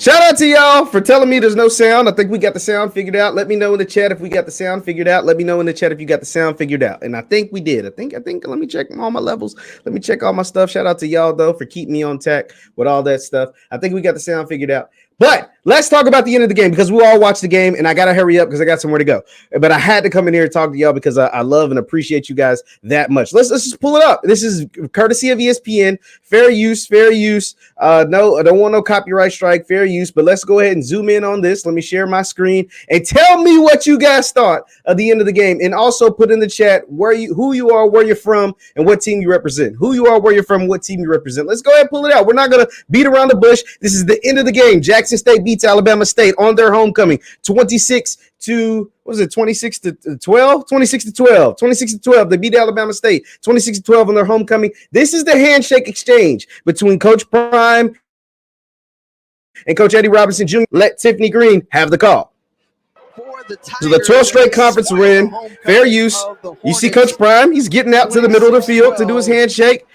Shout out to y'all for telling me there's no sound. I think we got the sound figured out. Let me know in the chat if we got the sound figured out. Let me know in the chat if you got the sound figured out. And I think we did. I think. Let me check all my levels. Let me check all my stuff. Shout out to y'all though for keeping me on tech with all that stuff. I think we got the sound figured out. But let's talk about the end of the game because we all watched the game and I got to hurry up because I got somewhere to go. But I had to come in here and talk to y'all because I love and appreciate you guys that much. Let's just pull it up. This is courtesy of ESPN. Fair use, fair use. No, I don't want no copyright strike. Fair use. But let's go ahead and zoom in on this. Let me share my screen and tell me what you guys thought of the end of the game. And also put in the chat who you are, where you're from, and what team you represent. Who you are, where you're from, what team you represent. Let's go ahead and pull it out. We're not going to beat around the bush. This is the end of the game. Jackson State beats Alabama State on their homecoming 26 to 12. 26 to 12. They beat Alabama State 26 to 12 on their homecoming. This is the handshake exchange between Coach Prime and Coach Eddie Robinson Jr. Let Tiffany Green have the call. So the 12th straight conference win, fair use. You see Coach Prime, he's getting out to the middle of the field to do his handshake.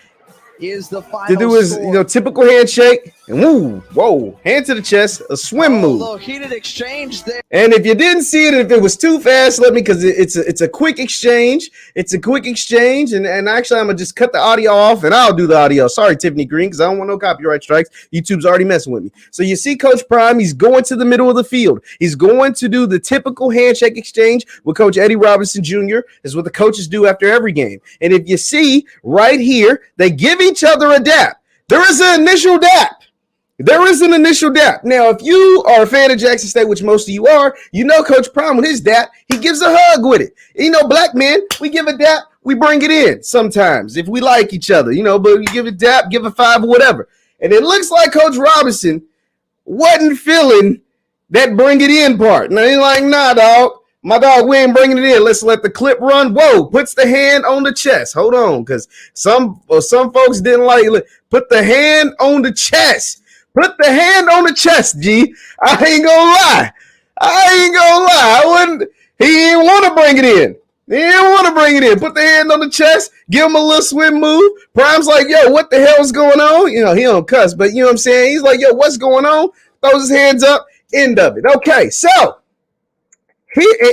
To do his typical handshake and whoa, hand to the chest, a swim move. A heated exchange there. And if you didn't see it, if it was too fast, let me because it's a quick exchange. It's a quick exchange, and actually I'm gonna just cut the audio off and I'll do the audio. Sorry, Tiffany Green, because I don't want no copyright strikes. YouTube's already messing with me. So you see Coach Prime, he's going to the middle of the field. He's going to do the typical handshake exchange with Coach Eddie Robinson Jr. Is what the coaches do after every game. And if you see right here, they give each other a dap. There is an initial dap. There is an initial dap. Now, if you are a fan of Jackson State, which most of you are, you know Coach Prime with his dap, he gives a hug with it. Black men, we give a dap, we bring it in sometimes if we like each other, but you give a dap, give a five or whatever. And it looks like Coach Robinson wasn't feeling that bring it in part. And he's like, nah, dog. My dog, we ain't bringing it in. Let's let the clip run. Whoa, puts the hand on the chest. Hold on, because some folks didn't like it. Put the hand on the chest. Put the hand on the chest, G. I ain't gonna lie. He didn't want to bring it in. Put the hand on the chest. Give him a little swim move. Prime's like, yo, what the hell's going on? He don't cuss, but you know what I'm saying? He's like, yo, what's going on? Throws his hands up. End of it. Okay, so.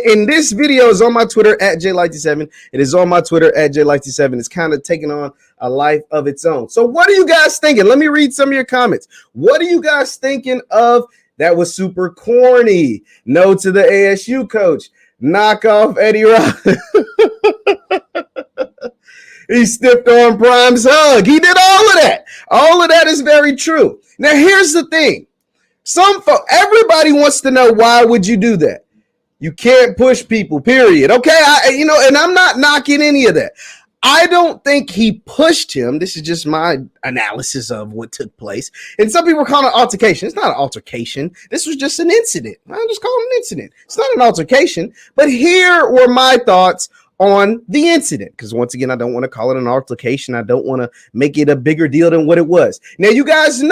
In this video is on my Twitter at JeffLightsyJr. It is on my Twitter at JeffLightsyJr. It's kind of taking on a life of its own. So what are you guys thinking? Let me read some of your comments. What are you guys thinking of? That was super corny. No to the ASU coach. Knock off Eddie Robinson. He stepped on Prime's hug. He did all of that. All of that is very true. Now here's the thing. Everybody wants to know, why would you do that? You can't push people, period. Okay, and I'm not knocking any of that. I don't think he pushed him. This is just my analysis of what took place. And some people call it an altercation. It's not an altercation. This was just an incident. I'm just calling it an incident. It's not an altercation. But here were my thoughts on the incident. Because once again, I don't want to call it an altercation. I don't want to make it a bigger deal than what it was. Now, you guys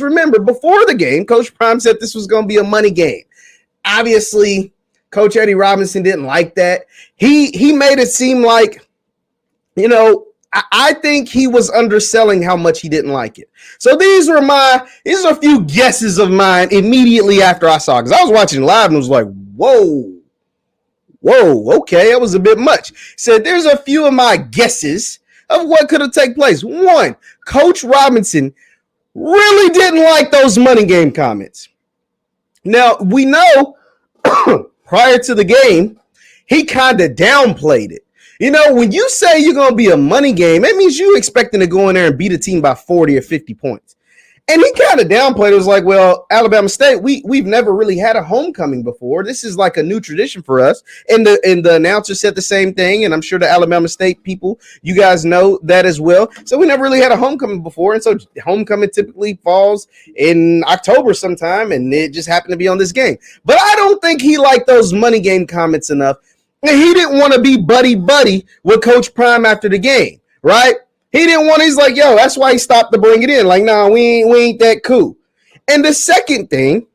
remember before the game, Coach Prime said this was going to be a money game. Obviously, Coach Eddie Robinson didn't like that. He made it seem like, I think he was underselling how much he didn't like it. So these are a few guesses of mine immediately after I saw it. Because I was watching live and was like, whoa, okay, that was a bit much. Said there's a few of my guesses of what could have taken place. One, Coach Robinson really didn't like those money game comments. Now, we know prior to the game, he kind of downplayed it. When you say you're going to be a money game, that means you expecting to go in there and beat a team by 40 or 50 points. And he kind of downplayed it. It was like, well, Alabama State, we've never really had a homecoming before. This is like a new tradition for us. And the announcer said the same thing. And I'm sure the Alabama State people, you guys know that as well. So we never really had a homecoming before. And so homecoming typically falls in October sometime. And it just happened to be on this game. But I don't think he liked those money game comments enough. And he didn't want to be buddy-buddy with Coach Prime after the game, right? He's like, yo, that's why he stopped to bring it in. Like, nah, we ain't that cool. And the second thing,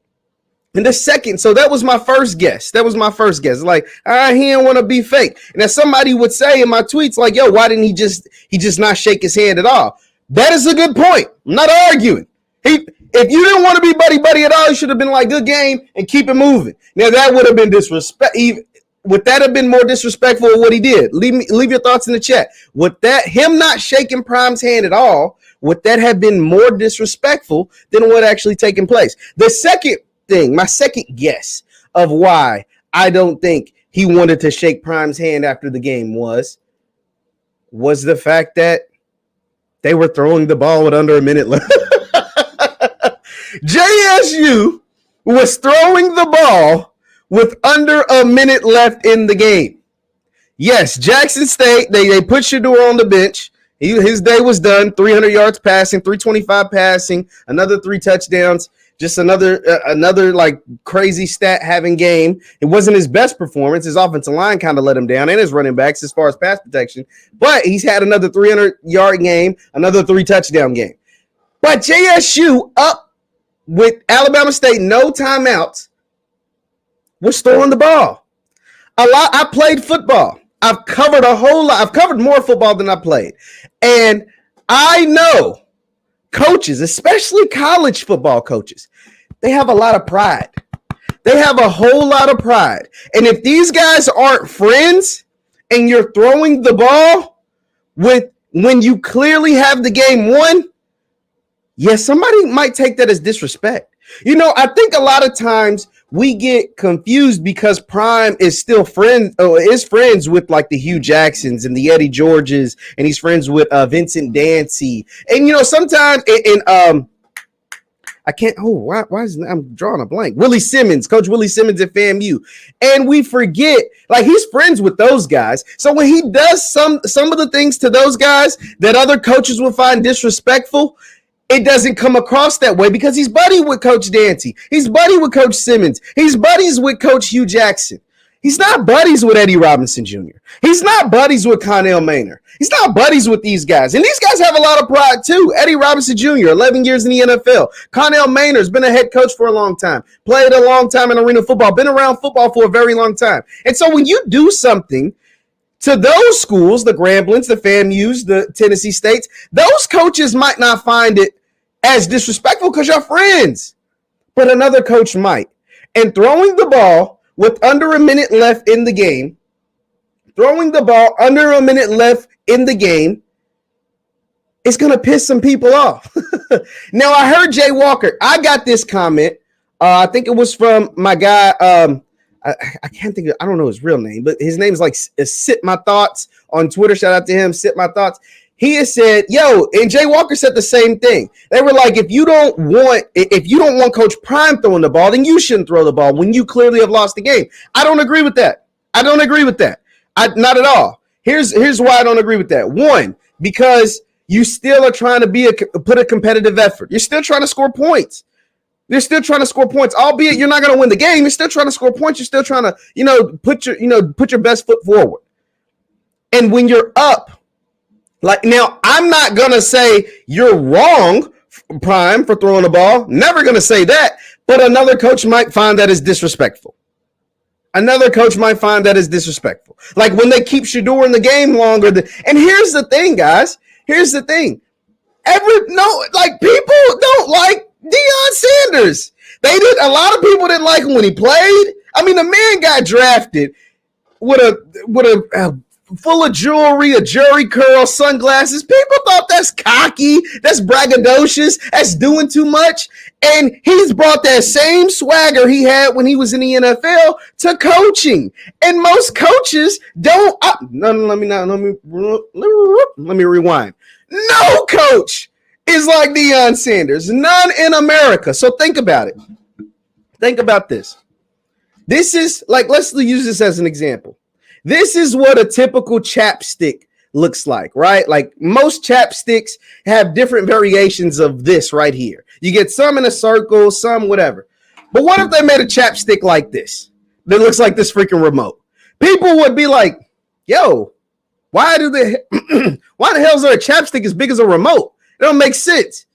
so that was my first guess. Like, he didn't want to be fake. And as somebody would say in my tweets, like, yo, why didn't he just not shake his hand at all? That is a good point. I'm not arguing. If you didn't want to be buddy at all, you should have been like, good game, and keep it moving. Now, that would have been disrespect. Would that have been more disrespectful of what he did? Leave your thoughts in the chat. Would that, him not shaking Prime's hand at all, would that have been more disrespectful than what actually taken place? The second thing, my second guess of why I don't think he wanted to shake Prime's hand after the game was the fact that they were throwing the ball with under a minute left. JSU was throwing the ball with under a minute left in the game. Yes, Jackson State, they put Shedeur on the bench. His day was done. 300 yards passing, 325 passing, another 3 touchdowns. Just another like crazy stat having game. It wasn't his best performance. His offensive line kind of let him down, and his running backs as far as pass protection. But he's had another 300-yard game, another 3 touchdown game. But JSU up with Alabama State, no timeouts, was throwing the ball. I played football. I've covered a whole lot. I've covered more football than I played. And I know coaches, especially college football coaches, they have a lot of pride. They have a whole lot of pride. And if these guys aren't friends and you're throwing the ball when you clearly have the game won, yes, somebody might take that as disrespect. You know, I think a lot of times we get confused because Prime is still friends with like the Hugh Jacksons and the Eddie Georges, and he's friends with Vincent Dancy. And you know, sometimes I can't. Oh, why is I'm drawing a blank? Willie Simmons, Coach Willie Simmons at FAMU, and we forget like he's friends with those guys. So when he does some of the things to those guys that other coaches would find disrespectful, it doesn't come across that way because he's buddy with Coach Dancy. He's buddy with Coach Simmons. He's buddies with Coach Hugh Jackson. He's not buddies with Eddie Robinson Jr. He's not buddies with Connell Maynor. He's not buddies with these guys. And these guys have a lot of pride too. Eddie Robinson Jr., 11 years in the NFL. Connell Maynor's been a head coach for a long time. Played a long time in arena football. Been around football for a very long time. And so when you do something to those schools, the Gramblins, the FAMUs, the Tennessee States, those coaches might not find it as disrespectful because you're friends, but another coach might. And throwing the ball with under a minute left in the game, is going to piss some people off. Now, I heard Jay Walker. I got this comment. I think it was from my guy. I can't think of, I don't know his real name, but his name is like Sit My Thoughts on Twitter. Shout out to him, Sit My Thoughts. He has said, yo, and Jay Walker said the same thing. They were like, if you don't want Coach Prime throwing the ball, then you shouldn't throw the ball when you clearly have lost the game. I don't agree with that. Not at all. Here's why I don't agree with that. One, because you still are trying to put a competitive effort. You're still trying to score points. Albeit you're not going to win the game. You're still trying to score points. You're still trying to, put your best foot forward. And when you're up, like now, I'm not going to say you're wrong, Prime, for throwing the ball. Never going to say that. But another coach might find that as disrespectful. Like when they keep Shedeur in the game longer. And here's the thing, guys. People don't like Deion Sanders. A lot of people didn't like him when he played. I mean, the man got drafted with a full of jewelry, a jerry curl, sunglasses. People thought that's cocky, that's braggadocious, that's doing too much. And he's brought that same swagger he had when he was in the NFL to coaching. And most coaches don't. Let me rewind. No coach is like Deion Sanders. None in America. So think about it. Think about this. This is like, let's use this as an example. This is what a typical chapstick looks like, right? Like most chapsticks have different variations of this right here. You get some in a circle, some whatever. But what if they made a chapstick like this that looks like this freaking remote? People would be like, yo, why the hell is there a chapstick as big as a remote? It don't make sense.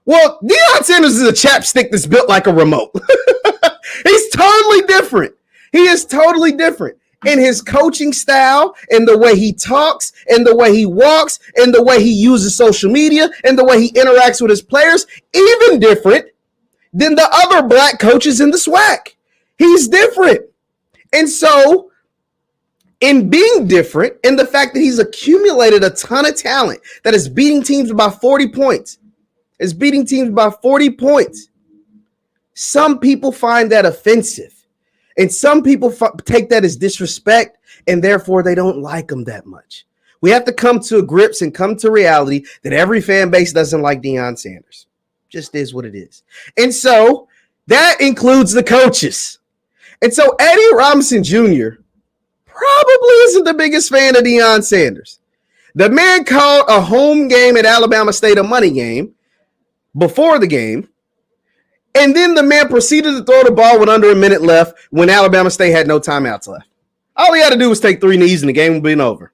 Well, Deion Sanders is a chapstick that's built like a remote. He's totally different. He is totally different. In his coaching style, and the way he talks, and the way he walks, and the way he uses social media, and the way he interacts with his players, even different than the other black coaches in the SWAC. He's different. And so, in being different, and the fact that he's accumulated a ton of talent that is beating teams by 40 points, some people find that offensive. And some people take that as disrespect, and therefore they don't like him that much. We have to come to grips and come to reality that every fan base doesn't like Deion Sanders. Just is what it is. And so that includes the coaches. And so Eddie Robinson Jr. probably isn't the biggest fan of Deion Sanders. The man called a home game at Alabama State a money game before the game. And then the man proceeded to throw the ball with under a minute left when Alabama State had no timeouts left. All he had to do was take 3 knees and the game would be over.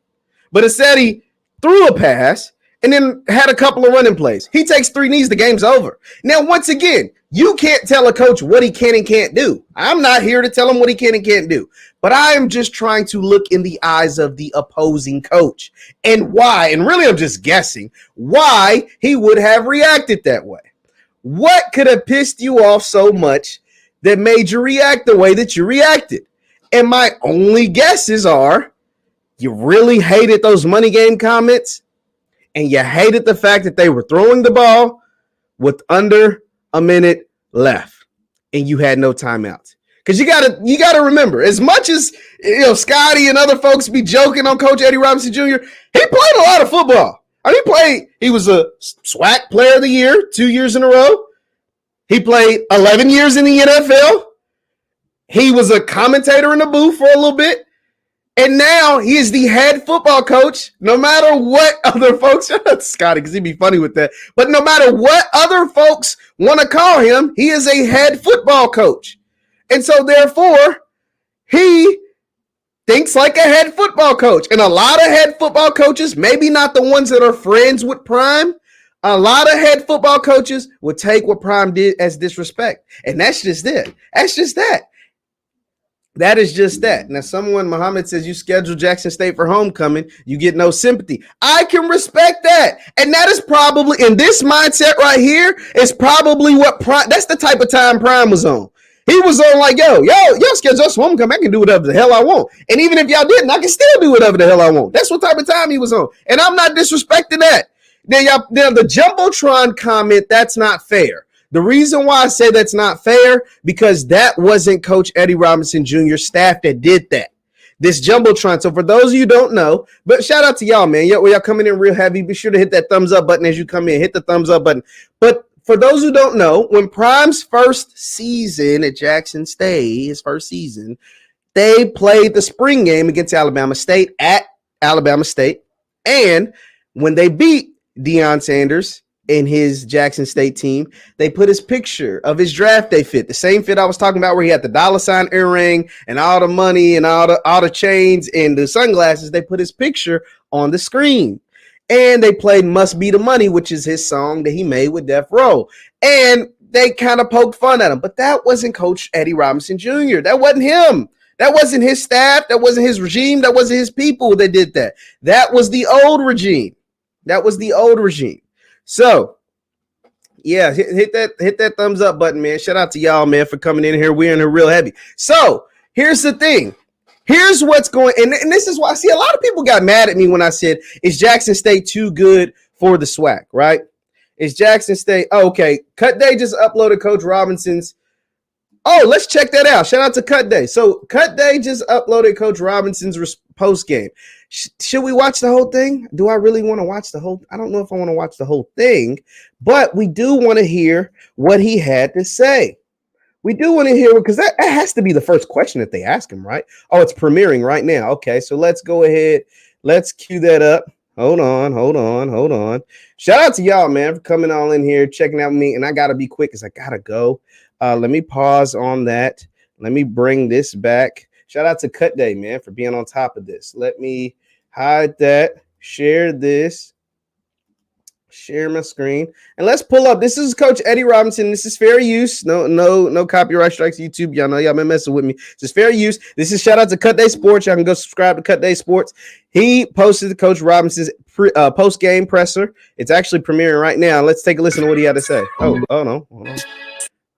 But instead, he threw a pass and then had a couple of running plays. He takes 3 knees, the game's over. Now, once again, you can't tell a coach what he can and can't do. I'm not here to tell him what he can and can't do. But I am just trying to look in the eyes of the opposing coach and why, and really I'm just guessing, why he would have reacted that way. What could have pissed you off so much that made you react the way that you reacted? And my only guesses are you really hated those money game comments and you hated the fact that they were throwing the ball with under a minute left and you had no timeouts. Because you gotta remember, as much as Scotty and other folks be joking on Coach Eddie Robinson Jr., he played a lot of football. He was a SWAC player of the year 2 years in a row. He played 11 years in the NFL. He was a commentator in the booth for a little bit. And now he is the head football coach, no matter what other folks, Scotty, because he'd be funny with that. But no matter what other folks want to call him, he is a head football coach. And so therefore, he thinks like a head football coach. And a lot of head football coaches, maybe not the ones that are friends with Prime, a lot of head football coaches would take what Prime did as disrespect. And that's just it. That's just that. That is just that. Now, Muhammad says, you schedule Jackson State for homecoming, you get no sympathy. I can respect that. And that is probably, in this mindset right here, is probably what Prime, that's the type of time Prime was on. He was on like, yo, schedule us for homecoming, I can do whatever the hell I want. And even if y'all didn't, I can still do whatever the hell I want. That's what type of time he was on. And I'm not disrespecting that. Now the Jumbotron comment, that's not fair. The reason why I say that's not fair, because that wasn't Coach Eddie Robinson Jr.'s staff that did that. This Jumbotron. So for those of you who don't know, but shout out to y'all, man. Y'all coming in real heavy. Be sure to hit that thumbs up button as you come in. Hit the thumbs up button. But for those who don't know, when Prime's first season at Jackson State, his first season, they played the spring game against Alabama State at Alabama State. And when they beat Deion Sanders and his Jackson State team, they put his picture of his draft day fit, the same fit I was talking about where he had the $ earring and all the money and all the chains and the sunglasses. They put his picture on the screen. And they played Must Be the Money, which is his song that he made with Death Row. And they kind of poked fun at him. But that wasn't Coach Eddie Robinson Jr. That wasn't him. That wasn't his staff. That wasn't his regime. That wasn't his people that did that. That was the old regime. So, yeah, hit that thumbs up button, man. Shout out to y'all, man, for coming in here. We're in here real heavy. So, here's the thing. Here's what's going, and this is why I see a lot of people got mad at me when I said, is Jackson State too good for the SWAC, right? Is Jackson State, okay, Cut Day just uploaded Coach Robinson's, let's check that out. Shout out to Cut Day. So, Cut Day just uploaded Coach Robinson's post game. Should we watch the whole thing? Do I really want to watch the whole? I don't know if I want to watch the whole thing, but we do want to hear what he had to say. We do want to hear, because that has to be the first question that they ask him, right? Oh, it's premiering right now. Okay, so let's go ahead. Let's cue that up. Hold on. Shout out to y'all, man, for coming all in here, checking out me. And I got to be quick because I got to go. Let me pause on that. Let me bring this back. Shout out to Cut Day, man, for being on top of this. Let me hide that, share this, share my screen, and let's pull up. This is Coach Eddie Robinson. This is fair use. No copyright strikes, YouTube. Y'all know y'all been messing with me. This is fair use. This is shout out to Cut Day Sports. Y'all can go subscribe to Cut Day Sports. He posted the Coach Robinson's post-game presser. It's actually premiering right now. Let's take a listen to what he had to say. Oh no. Hold on.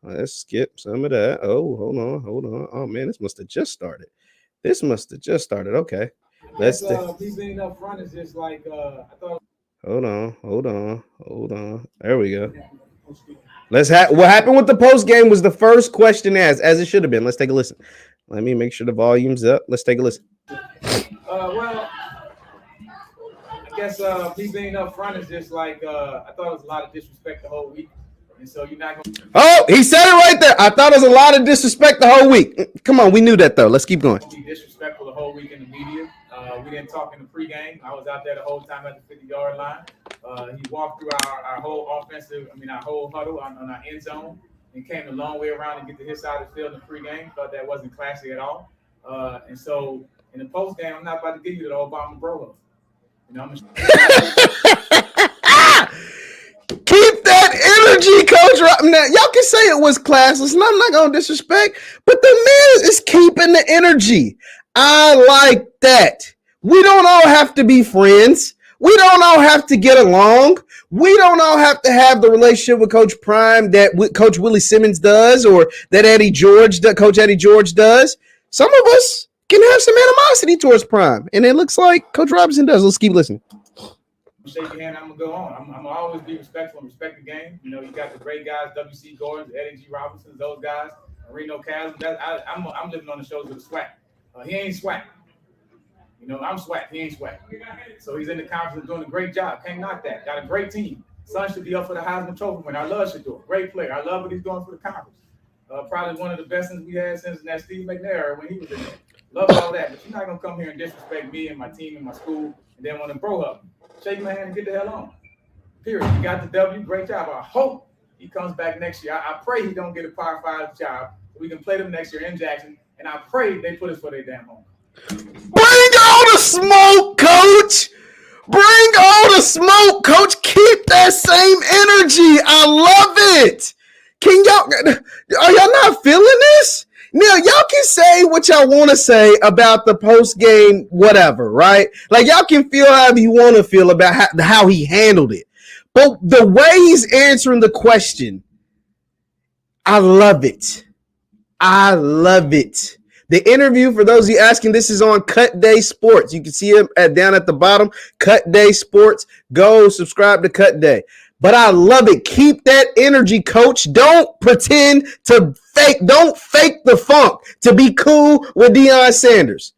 Let's skip some of that. Oh, hold on. Oh man, this must have just started. Okay. Let's me being up front is just like I thought. hold on. There we go. What happened with the post game was the first question asked, as it should have been. Let's take a listen. Let me make sure the volume's up. Let's take a listen. Well, I guess me being up front is just like I thought it was a lot of disrespect the whole week, and so you're not gonna. Oh, he said it right there. I thought it was a lot of disrespect the whole week. Come on, we knew that though. Let's keep going. Be disrespectful the whole week in the media. We didn't talk in the pregame. I was out there the whole time at the 50-yard line. He walked through our whole our whole huddle on our end zone, and came a long way around and get to his side of the field in the pregame. Thought that wasn't classy at all. And so in the postgame, I'm not about to give you the Obama bro. You know, Keep that energy, Coach. Now, y'all can say it was classless, and I'm not going to disrespect, but the man is keeping the energy. I like that. We don't all have to be friends. We don't all have to get along. We don't all have to have the relationship with Coach Prime that Coach Willie Simmons does, or that Coach Eddie George does. Some of us can have some animosity towards Prime, and it looks like Coach Robinson does. Let's keep listening. Shake your hand, I'm gonna go on. I'm gonna always be respectful and respect the game. You know, you got the great guys, W.C. Gordon, Eddie G. Robinson, those guys, Reno Chasm. I'm living on the shows with a swag. He ain't swag. You know, I'm swag. He ain't swag. So he's in the conference doing a great job. Can't knock that. Got a great team. Son should be up for the Heisman Trophy winner. I love Shador. Great player. I love what he's doing for the conference. Probably one of the best things we had since that Steve McNair when he was in there. Love all that, but you're not gonna come here and disrespect me and my team and my school, and then want to bro up. Shake my hand and get the hell on. Period. You got the W. Great job. I hope he comes back next year. I pray he don't get a Power 5 job so we can play them next year in Jackson, and I pray they put us for their damn home. Bring all the smoke, Coach. Bring all the smoke, Coach. Keep that same energy. I love it. Are y'all not feeling this? Now, y'all can say what y'all want to say about the post-game whatever, right? Like, y'all can feel however you want to feel about how he handled it. But the way he's answering the question, I love it. I love it. The interview, for those of you asking, this is on Cut Day Sports. You can see him down at the bottom, Cut Day Sports. Go subscribe to Cut Day. But I love it. Keep that energy, Coach. Don't pretend to fake. Don't fake the funk to be cool with Deion Sanders.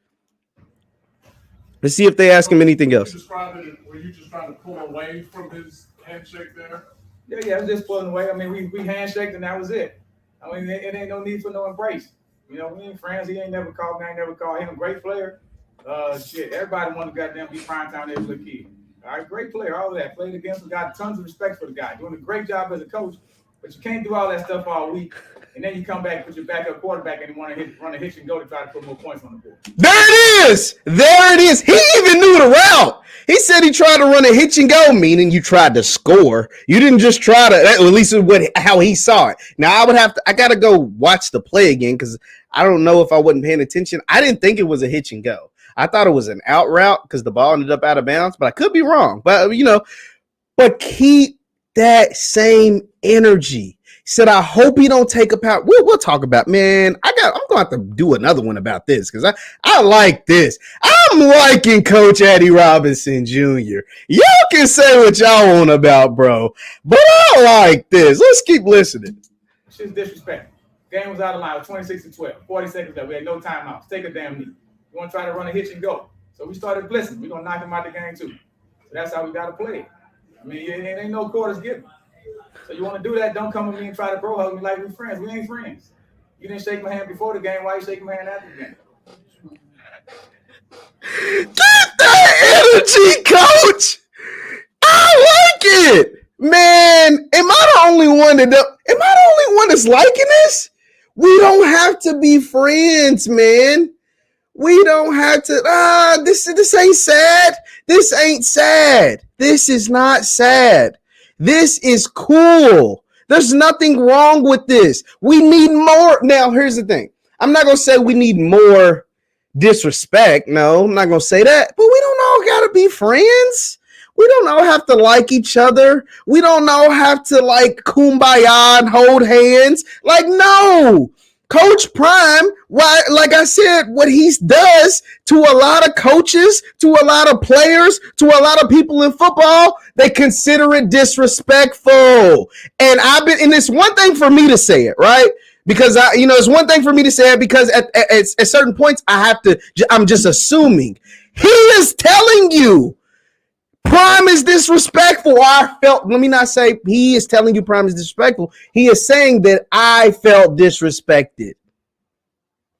Let's see if they ask him anything else. Were you just trying to pull away from his handshake there? Yeah, I was just pulling away. I mean, we handshaked and that was it. I mean, it ain't no need for no embrace. You know, we ain't friends. He ain't never called me. I ain't never called him. A great player. Everybody wanted to goddamn be prime time every little kid. All right, great player, all of that. Played against him, got tons of respect for the guy. Doing a great job as a coach, but you can't do all that stuff all week. And then you come back, put your backup quarterback, and you want to run a hitch and go to try to put more points on the board. There it is. There it is. He even knew the route. He said he tried to run a hitch and go, meaning you tried to score. You didn't just try to, at least how he saw it. Now, I got to go watch the play again because I don't know if I wasn't paying attention. I didn't think it was a hitch and go. I thought it was an out route because the ball ended up out of bounds, but I could be wrong. But keep that same energy. He said, I hope he don't take a power. We'll talk about, man, I'm going to have to do another one about this because I like this. I'm liking Coach Eddie Robinson Jr. Y'all can say what y'all want about, bro, but I like this. Let's keep listening. Shit's disrespect. Game was out of line, 26-12, 40 seconds left. We had no timeouts. Take a damn knee. We want to try to run a hitch and go. So we started blitzing. We're going to knock him out the game too. So that's how we got to play it. I mean, it ain't no quarters given. So you want to do that, don't come with me and try to bro hug me like we're friends. We ain't friends. You didn't shake my hand before the game. Why you shaking my hand after the game? Get that energy, Coach. I like it. Man, am I the only one that's liking this? We don't have to be friends, man. We don't have to. This ain't sad. This ain't sad. This is not sad. This is cool. There's nothing wrong with this. We need more. Now, here's the thing. I'm not going to say we need more disrespect. No, I'm not going to say that. But we don't all got to be friends. We don't all have to like each other. We don't all have to like kumbaya and hold hands. Like, no. Coach Prime, why, like I said, what he does to a lot of coaches, to a lot of players, to a lot of people in football, they consider it disrespectful. And it's one thing for me to say it, right? Because it's one thing for me to say it because at certain points I'm just assuming. He is telling you Prime is disrespectful. Let me not say he is telling you Prime is disrespectful. He is saying that I felt disrespected.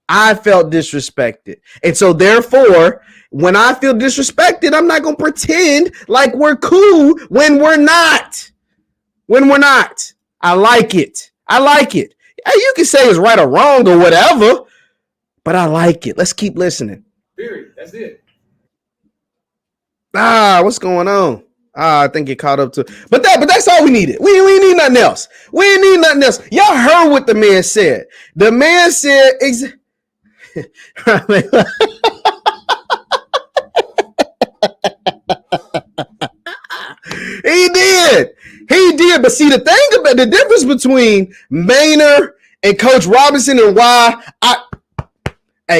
I felt disrespected. And so therefore, when I feel disrespected, I'm not going to pretend like we're cool when we're not. I like it. You can say it's right or wrong or whatever, but I like it. Let's keep listening. Period. That's it. What's going on? I think it caught up to, but that's all we needed. We need nothing else. We ain't need nothing else. Y'all heard what the man said. The man said, He did. But see, the thing about the difference between Maynard and Coach Robinson and why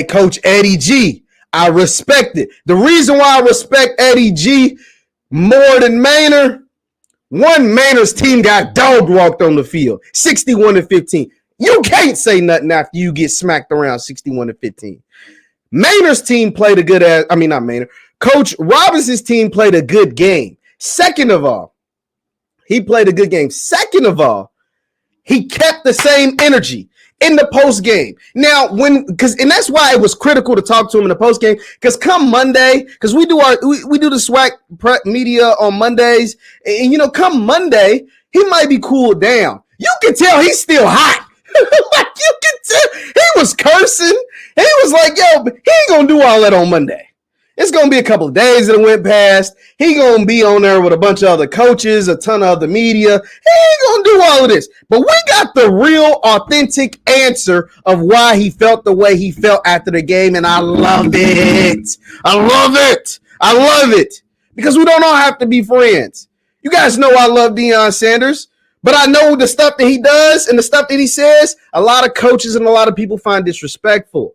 Coach Eddie G, I respect it. The reason why I respect Eddie G more than Maynard, one, Maynard's team got dog walked on the field, 61-15. You can't say nothing after you get smacked around 61-15. Maynard's team played a good ass. I mean, not Maynard. Coach Robinson's team played a good game. Second of all, he played a good game. Second of all, he kept the same energy in the post game. Now, and that's why it was critical to talk to him in the post game. Because come Monday, because we do the SWAC prep media on Mondays, and come Monday, he might be cooled down. You can tell he's still hot. Like you can tell he was cursing. He was like, yo, he ain't gonna do all that on Monday. It's gonna be a couple of days that went past. He gonna be on there with a bunch of other coaches, a ton of other media. He ain't gonna do all of this. But we got the real authentic answer of why he felt the way he felt after the game, and I love it. I love it. Because we don't all have to be friends. You guys know I love Deion Sanders. But I know the stuff that he does and the stuff that he says, a lot of coaches and a lot of people find disrespectful.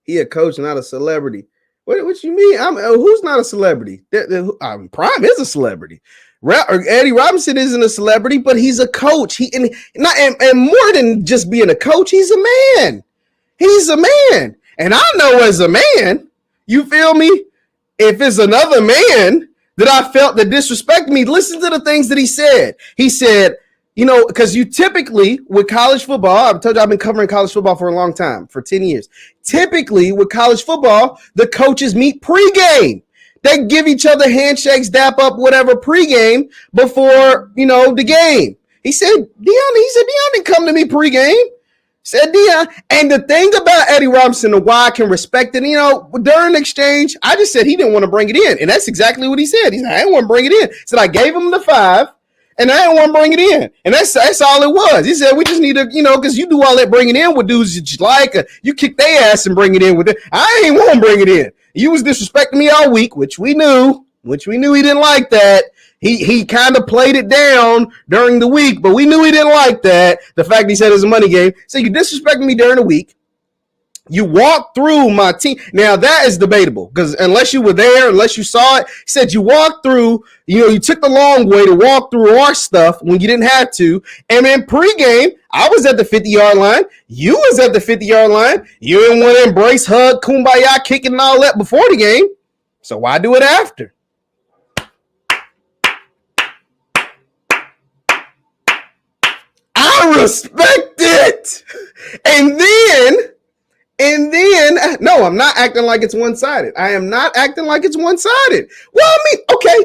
He a coach, not a celebrity. What you mean? Who's not a celebrity? Prime is a celebrity. Eddie Robinson isn't a celebrity, but he's a coach. And more than just being a coach, he's a man. He's a man. And I know as a man, you feel me? If it's another man that I felt that disrespected me, listen to the things that he said. He said, because you typically with college football, I've told you I've been covering college football for a long time, for 10 years. Typically with college football, the coaches meet pregame. They give each other handshakes, dap up, whatever pregame before, the game. He said, Deion didn't come to me pregame. Said Deion. And the thing about Eddie Robinson and why I can respect it, during the exchange, I just said he didn't want to bring it in. And that's exactly what he said. He said, I didn't want to bring it in. He said, I gave him the 5, and I didn't want to bring it in. And that's all it was. He said, we just need to, because you do all that bringing in with dudes that you like. You kick their ass and bring it in with it. I ain't want to bring it in. You was disrespecting me all week, which we knew he didn't like that. He kind of played it down during the week, but we knew he didn't like that. The fact he said it was a money game. So you disrespected me during the week. You walked through my team. Now that is debatable because unless you were there, unless you saw it, he said you walked through, you took the long way to walk through our stuff when you didn't have to. And then pregame, I was at the 50-yard line. You was at the 50-yard line. You didn't want to embrace, hug, kumbaya, kicking and all that before the game. So why do it after? I respect it. And then, no, I'm not acting like it's one-sided. I am not acting like it's one-sided. Well, I mean, okay.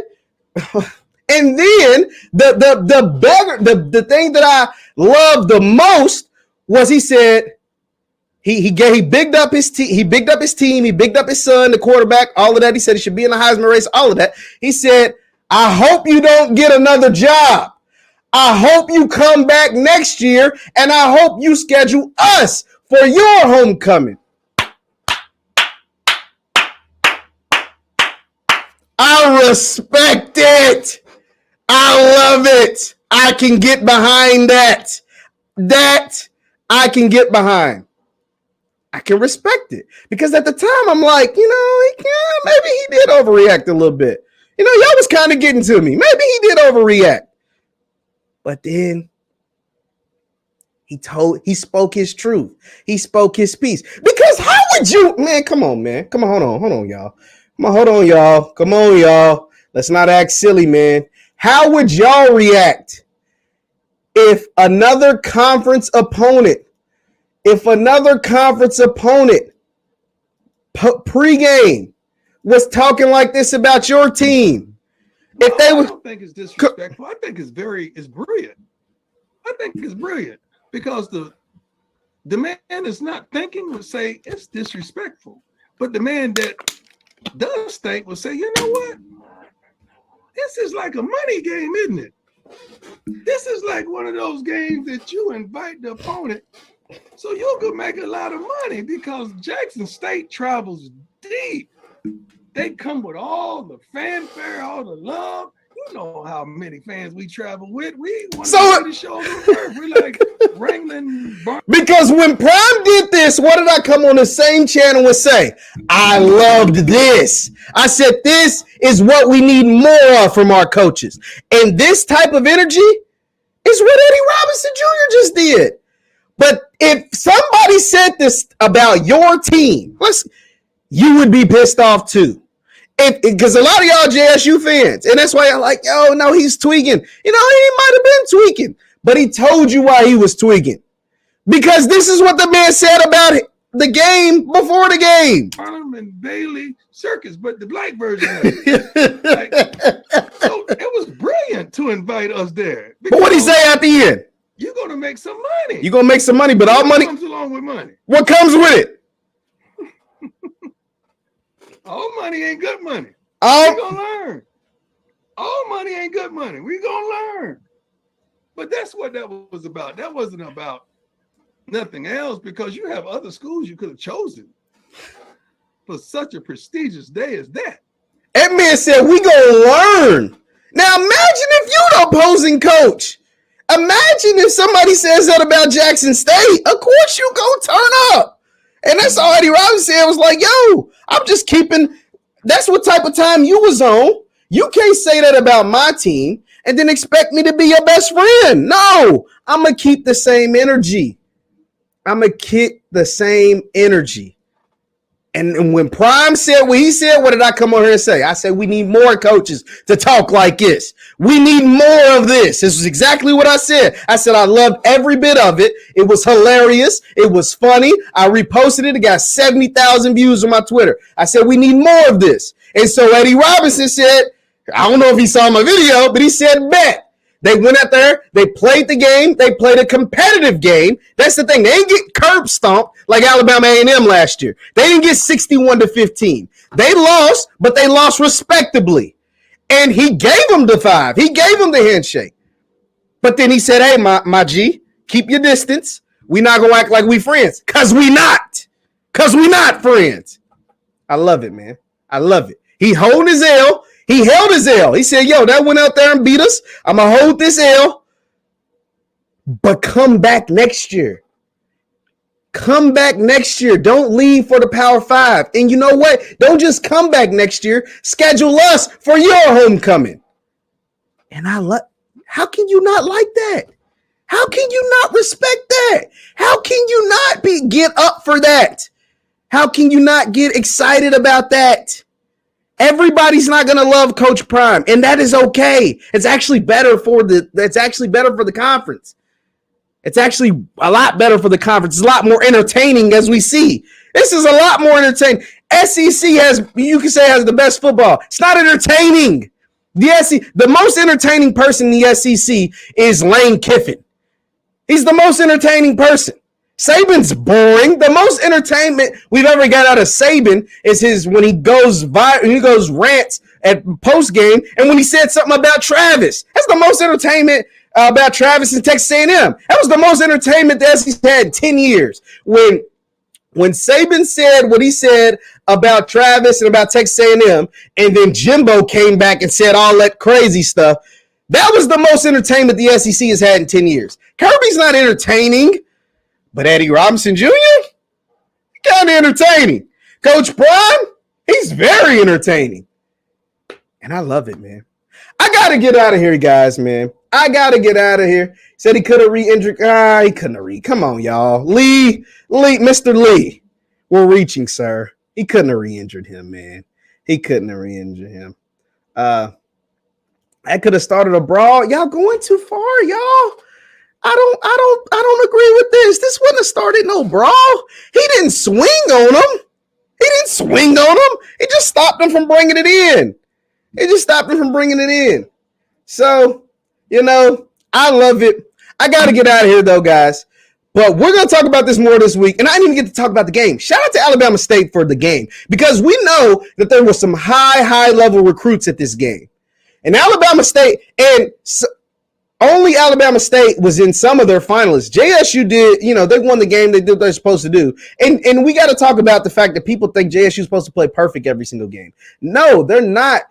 And then the thing that I loved the most was he said he bigged up his team. He bigged up his team. He bigged up his son, the quarterback, all of that. He said he should be in the Heisman race, all of that. He said, I hope you don't get another job. I hope you come back next year, and I hope you schedule us for your homecoming. I I respect it. I love it. I can get behind that. That I can get behind. I can respect it. Because at the time, I'm like, maybe he did overreact a little bit. Y'all was kind of getting to me. Maybe he did overreact. But then he spoke his truth. He spoke his piece. Because how would you, man, come on, hold on, y'all. Come on, y'all. Let's not act silly, man. How would y'all react if another conference opponent pregame was talking like this about your team? I don't think it's disrespectful. I think it's brilliant. I think it's brilliant because the man that's not thinking would say it's disrespectful. But the man that does think will say, you know what? This is like a money game, isn't it? This is like one of those games that you invite the opponent so you can make a lot of money because Jackson State travels deep. They come with all the fanfare, all the love. You know how many fans we travel with. We want to show the work. We like Wrangling. Because when Prime did this, what did I come on the same channel and say? I loved this. I said, this is what we need more of from our coaches. And this type of energy is what Eddie Robinson Jr. just did. But if somebody said this about your team, you would be pissed off too. Because a lot of y'all JSU fans, and that's why I'm like, no, he's tweaking. He might have been tweaking, but he told you why he was tweaking. Because this is what the man said about the game before the game. Harlem and Bailey Circus, but the black version of it. So it was brilliant to invite us there. But what did he say at the end? You're going to make some money. You're going to make some money, but all money comes along with money. What comes with it? All money ain't good money. We're going to learn. All money ain't good money. We're going to learn. But that's what that was about. That wasn't about nothing else because you have other schools you could have chosen for such a prestigious day as that. That man said, we going to learn. Now, imagine if you're the opposing coach. Imagine if somebody says that about Jackson State. Of course you go turn up. And that's all Eddie Robinson said. Was like, yo, I'm just keeping. That's what type of time you was on. You can't say that about my team and then expect me to be your best friend. No, I'm going to keep the same energy. And when Prime said what he said, what did I come on here and say? I said, we need more coaches to talk like this. We need more of this. This was exactly what I said. I said, I loved every bit of it. It was hilarious. It was funny. I reposted it. It got 70,000 views on my Twitter. I said, we need more of this. And so Eddie Robinson said, I don't know if he saw my video, but he said, bet. They went out there. They played the game. They played a competitive game. That's the thing. They didn't get curb stomped like Alabama A&M last year. They didn't get 61-15. They lost, but they lost respectably. And he gave them the 5. He gave them the handshake. But then he said, hey, my G, keep your distance. We not going to act like we friends. Because we not. Because we not friends. I love it, man. I love it. He held his L. He held his L. He said, yo, that went out there and beat us. I'm going to hold this L. But come back next year. Come back next year. Don't leave for the Power 5. And you know what? Don't just come back next year. Schedule us for your homecoming. And how can you not like that? How can you not respect that? How can you not get up for that? How can you not get excited about that? Everybody's not going to love Coach Prime, and that is okay. It's actually better for the conference. It's actually a lot better for the conference. It's a lot more entertaining as we see. This is a lot more entertaining. SEC has the best football. It's not entertaining. The most entertaining person in the SEC is Lane Kiffin. He's the most entertaining person. Saban's boring. The most entertainment we've ever got out of Saban is when he goes rants at post game, and when he said something about Travis. That's the most entertainment about Travis in Texas A&M. That was the most entertainment the SEC had in 10 years. When when Saban said what he said about Travis and about Texas A&M, and then Jimbo came back and said all that crazy stuff, that was the most entertainment the SEC has had in 10 years. Kirby's not entertaining, but Eddie Robinson Jr., kind of entertaining. Coach Prime, he's very entertaining. And I love it, man. I got to get out of here, guys, man. I got to get out of here. Said he could have re-injured. He couldn't have re. Come on, y'all. Lee, Mr. Lee. We're reaching, sir. He couldn't have re-injured him, man. He couldn't have re-injured him. I could have started a brawl. Y'all going too far, y'all. I don't agree with this. This wouldn't have started no brawl. He didn't swing on him. He just stopped him from bringing it in. So, I love it. I got to get out of here, though, guys. But we're going to talk about this more this week. And I didn't even get to talk about the game. Shout out to Alabama State for the game. Because we know that there were some high-level recruits at this game. And Alabama State, only Alabama State was in some of their finalists. JSU did, they won the game. They did what they're supposed to do. And we got to talk about the fact that people think JSU is supposed to play perfect every single game. No, they're not.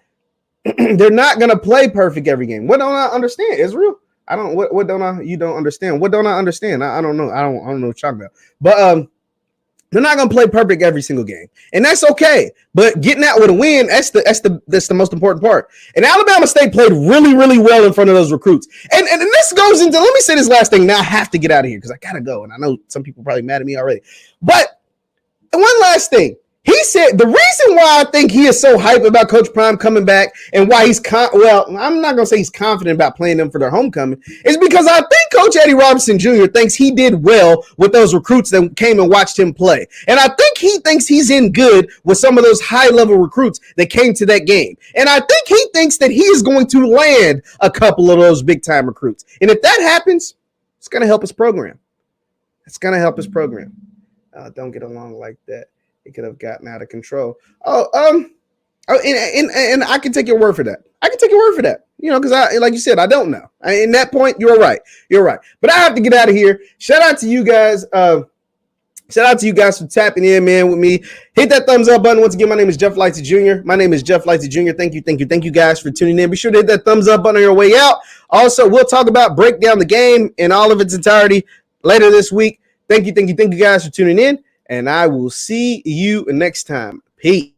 They're not going to play perfect every game. What don't I understand, Israel? You don't understand. What don't I understand? I don't know. I don't know what you're talking about. But they're not going to play perfect every single game. And that's okay. But getting out with a win, that's the most important part. And Alabama State played really, really well in front of those recruits. And this goes into, let me say this last thing. Now I have to get out of here because I got to go. And I know some people are probably mad at me already. But one last thing. He said the reason why I think he is so hyped about Coach Prime coming back and why he's I'm not going to say he's confident about playing them for their homecoming is because I think Coach Eddie Robinson Jr. thinks he did well with those recruits that came and watched him play. And I think he thinks he's in good with some of those high-level recruits that came to that game. And I think he thinks that he is going to land a couple of those big-time recruits. And if that happens, it's going to help his program. Don't get along like that. It could have gotten out of control. And I can take your word for that. Because like you said, I don't know. In that point, you're right. But I have to get out of here. Shout out to you guys. For tapping in, man, with me. Hit that thumbs up button. Once again, my name is JeffLightsYJr. Thank you guys for tuning in. Be sure to hit that thumbs up button on your way out. Also, we'll break down the game in all of its entirety later this week. Thank you guys for tuning in. And I will see you next time. Peace.